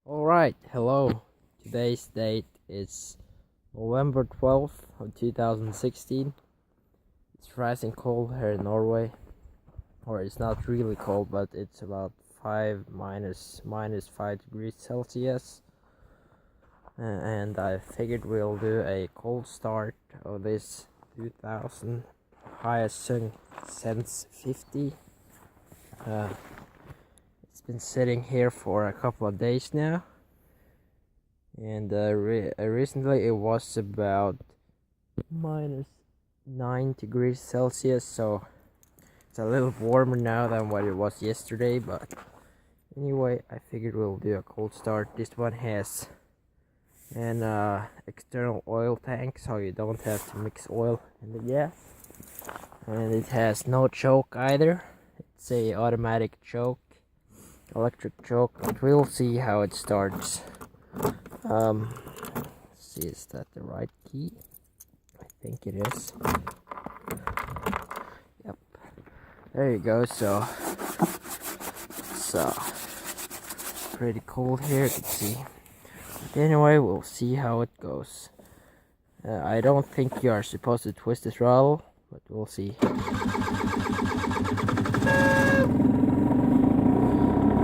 Alright, hello. Today's date is November 12th of 2016. It's rising cold here in Norway. Or it's not really cold, but it's about minus 5 degrees Celsius. And I figured we'll do a cold start of this 2000 Hyosung Sense 50. It's been sitting here for a couple of days now, and recently it was about minus 9 degrees Celsius, so it's a little warmer now than what it was yesterday. But anyway, I figured we'll do a cold start. This one has an external oil tank, so you don't have to mix oil in the gas, and it has no choke either. It's a automatic choke, electric choke, but we'll see how it starts. Let's see, is that the right key? I think it is. Yep, there you go. So it's pretty cold here, you can see. But anyway, we'll see how it goes. I don't think you are supposed to twist the throttle, but we'll see.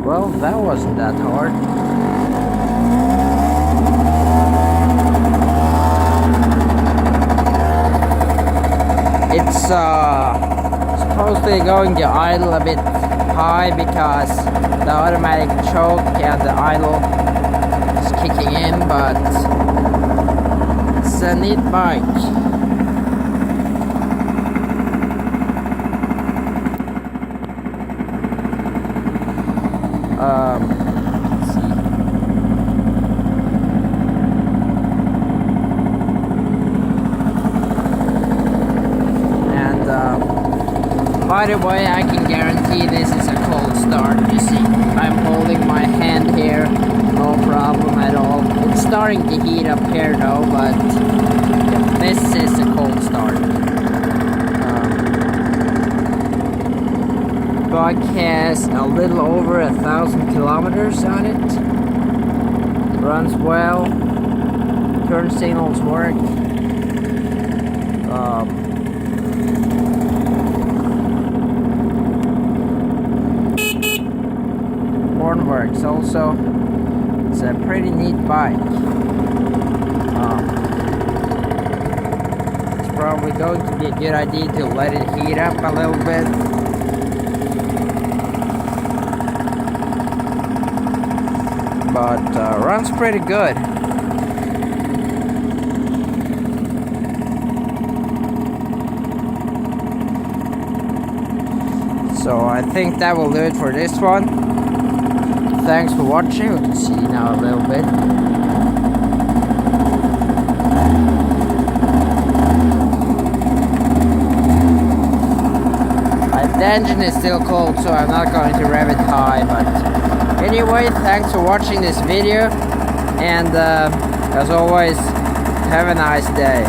Well, that wasn't that hard. It's supposedly going to idle a bit high because the automatic choke and the idle is kicking in, but it's a neat bike. Let's see. And by the way, I can guarantee this is a cold start. You see, I'm holding my hand here, no problem at all. It's starting to heat up here though, but yeah, this is a cold start. Bike has a little over 1,000 kilometers on it. It runs well. Turn signals work. Horn works also. It's a pretty neat bike. It's probably going to be a good idea to let it heat up a little bit. But runs pretty good. So I think that will do it for this one. Thanks for watching. We can see now a little bit. The engine is still cold, so I'm not going to rev it high, but anyway, thanks for watching this video, and as always, have a nice day.